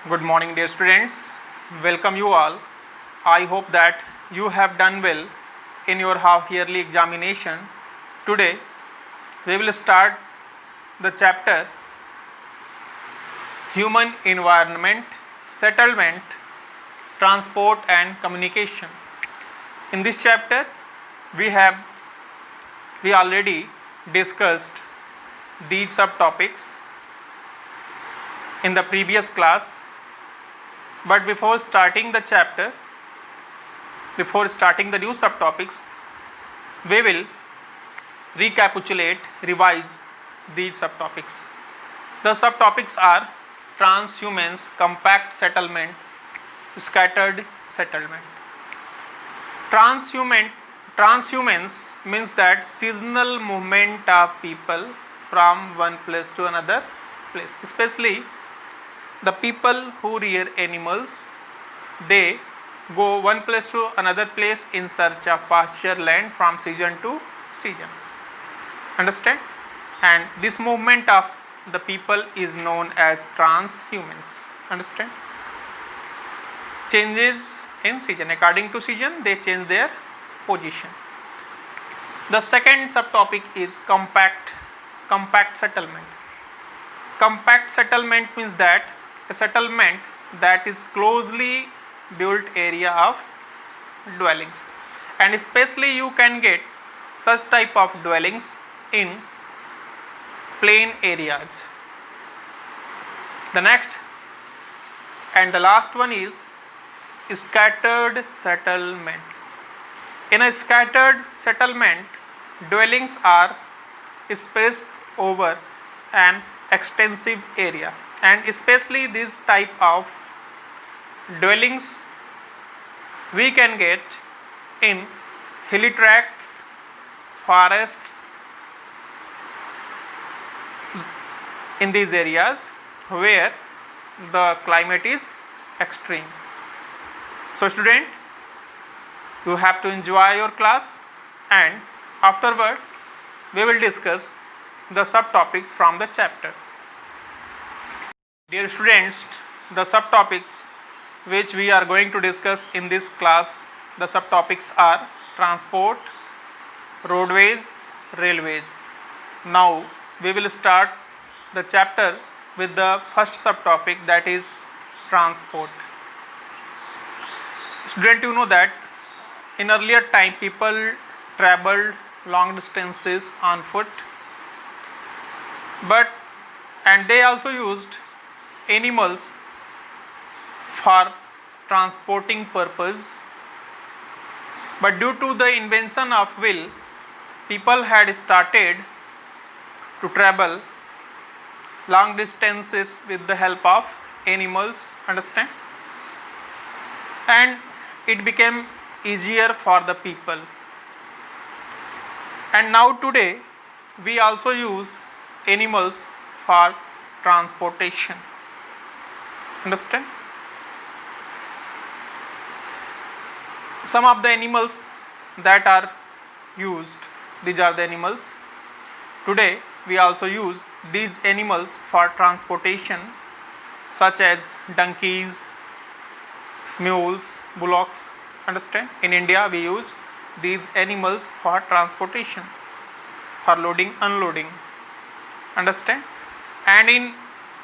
Good morning, dear students. Welcome you all. I hope that you have done well in your half yearly examination. Today, we will start the chapter Human Environment, Settlement, Transport and Communication. In this chapter, we already discussed these subtopics in the previous class. But before starting the chapter, before starting the new subtopics, we will revise these subtopics. The subtopics are transhumance, compact settlement, scattered settlement. Transhumance means that seasonal movement of people from one place to another place, especially the people who rear animals. They go one place to another place in search of pasture land from season to season. Understand? And this movement of the people is known as transhumance. Understand? Changes in season. According to season, they change their position. The second subtopic is compact settlement. Compact settlement means that a settlement that is closely built area of dwellings, and especially you can get such type of dwellings in plain areas. The next and the last one is scattered settlement. In a scattered settlement, dwellings are spaced over an extensive area, and especially this type of dwellings we can get in hilly tracts, forests, in these areas where the climate is extreme. So student, you have to enjoy your class, and afterward we will discuss the subtopics from the chapter. Dear students, the subtopics which we are going to discuss in this class, the subtopics are transport, roadways, railways. Now we will start the chapter with the first subtopic, that is transport. Student, you know that in earlier time people traveled long distances on foot, and they also used animals for transporting purpose. But due to the invention of wheel, people had started to travel long distances with the help of animals. Understand? And it became easier for the people. And now today we also use animals for transportation. Understand? Some of the animals that are used, these are the animals. Today we also use these animals for transportation, such as donkeys, mules, bullocks. Understand? In India we use these animals for transportation, for loading, unloading. Understand? And in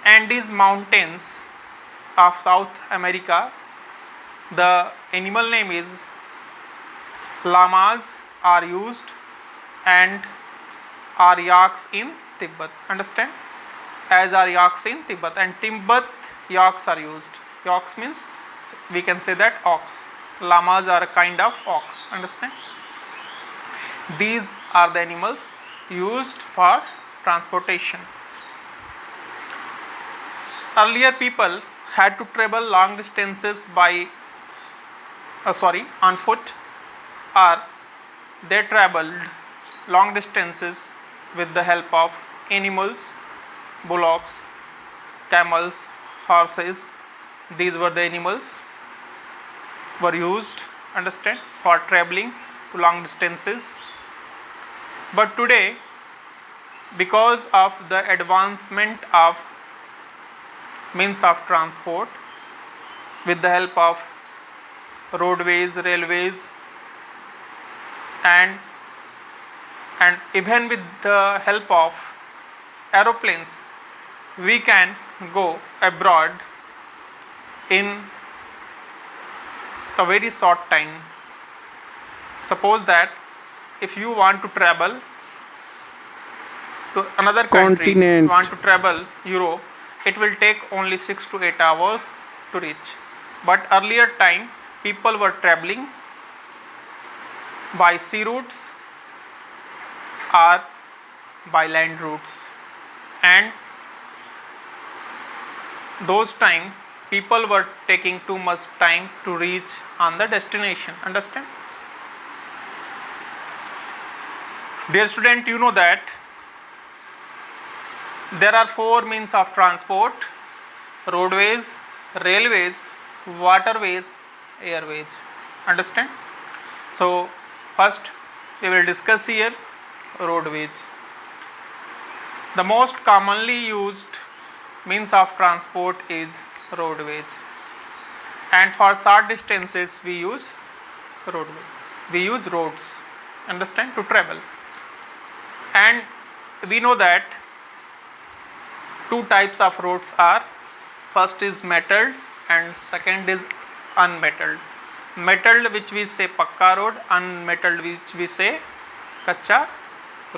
Andes mountains of South America, the animal name is llamas are used, and are yaks in Tibet. Understand? As are yaks in Tibet, and Tibet yaks are used. Yaks means we can say that ox. Llamas are a kind of ox. Understand? These are the animals used for transportation. Earlier people had to travel long distances on foot, or they traveled long distances with the help of animals, bullocks, camels, horses. These were the animals were used, understand, for traveling to long distances. But today, because of the advancement of means of transport, with the help of roadways, railways, and even with the help of aeroplanes, we can go abroad in a very short time. Suppose that if you want to travel to another country, Continent. want to travel Europe, it will take only 6 to 8 hours to reach. But earlier time, people were traveling by sea routes or by land routes, and those time people were taking too much time to reach on the destination. Understand? Dear student, you know that there are 4 means of transport: roadways, railways, waterways, airways. Understand? So first we will discuss here roadways. The most commonly used means of transport is roadways, and for short distances we use roads. Understand? To travel. And we know that 2 types of roads are: first is metalled and second is unmetalled. Metalled, which we say pakka road; unmetalled, which we say kacha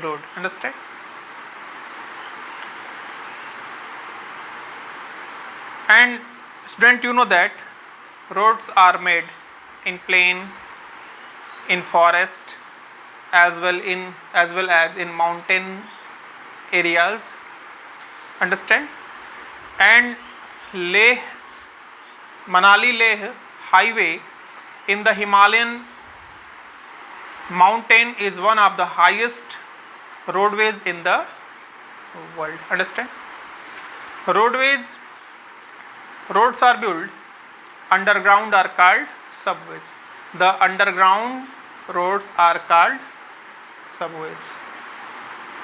road. Understand? And student, you know that roads are made in plain, in forest, as well as in mountain areas. Understand? And Manali Leh highway in the Himalayan mountain is one of the highest roadways in the world. Understand? Roads are built underground are called subways. The underground roads are called subways.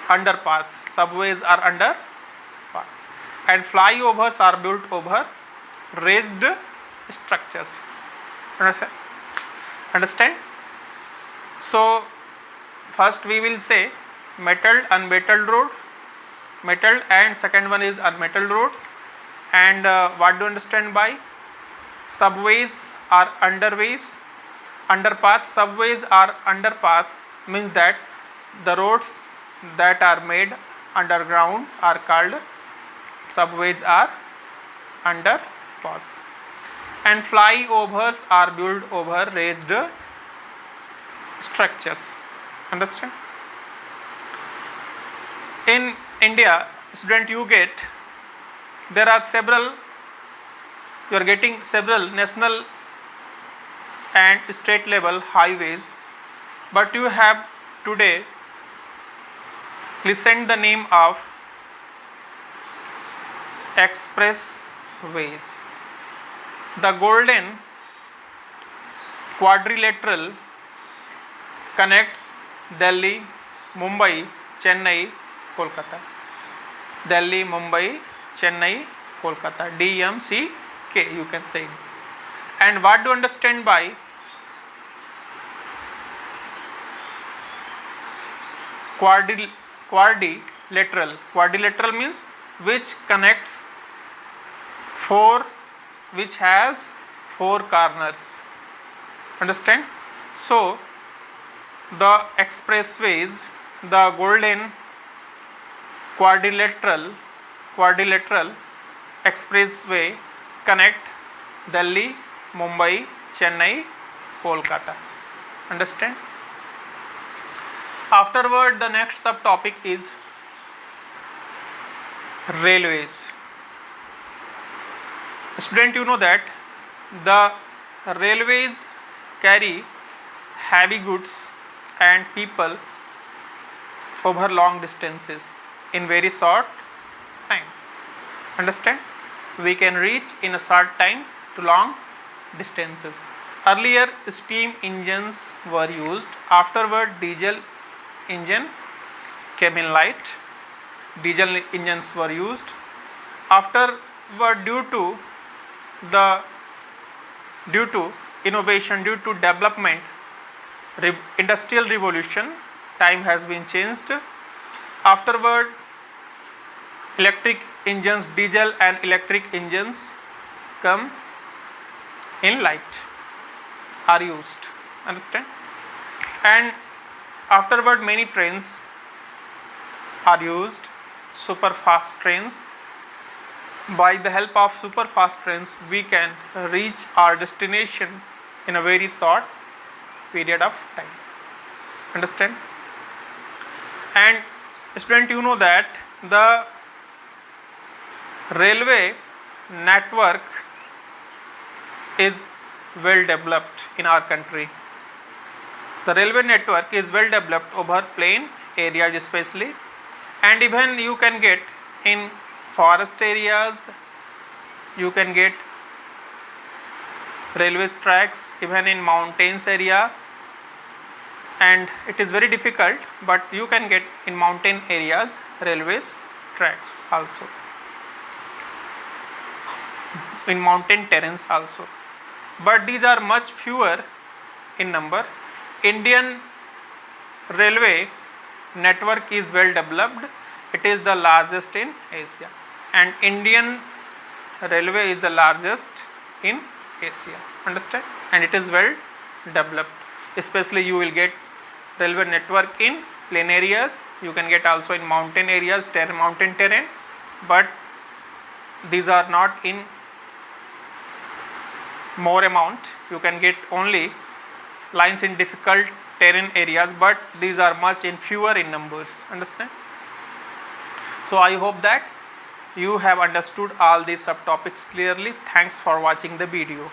Underpaths. Subways are underpaths. And flyovers are built over raised structures. Understand? So first we will say metalled, unmetalled road. Metalled, and second one is unmetalled roads. And what do you understand by subways or underways? Underpaths. Subways or underpaths means that the roads that are made underground are called subways or underpaths. And flyovers are built over raised structures. Understand? In India, student, you are getting several national and state level highways, but you have today listened the name of expressways. The Golden Quadrilateral connects Delhi, Mumbai, Chennai, Kolkata. Delhi, Mumbai, Chennai, Kolkata. DMCK, you can say. And what do you understand by quadrilateral? Quadrilateral means which has 4 corners. Understand? So the expressways, the Golden Quadrilateral expressway connect Delhi, Mumbai, Chennai, Kolkata. Understand? Afterward, the next subtopic is railways. Student, you know that the railways carry heavy goods and people over long distances in very short time. Understand? We can reach in a short time to long distances. Earlier steam engines were used. Afterward diesel engine came in light. Diesel engines were used. Afterward, due to the due to innovation, due to development, industrial revolution, time has been changed. Afterward, electric engines, diesel and electric engines come in light, are used, understand? And afterward many trains are used, super fast trains. By the help of super fast trains we can reach our destination in a very short period of time, understand? And student, you know that the railway network is well developed in our country. The railway network is well developed over plain areas especially, and even you can get in forest areas, you can get railway tracks even in mountains area, and it is very difficult, but you can get in mountain areas railways tracks also, in mountain terrains also, but these are much fewer in number. Indian railway network is well developed, it is the largest in Asia, and Indian railway is the largest in Asia, understand? And it is well developed, especially you will get railway network in plain areas, you can get also in mountain areas, mountain terrain, but these are not in more amount. You can get only lines in difficult terrain areas, but these are much in fewer in numbers, understand? So I hope that you have understood all these subtopics clearly. Thanks for watching the video.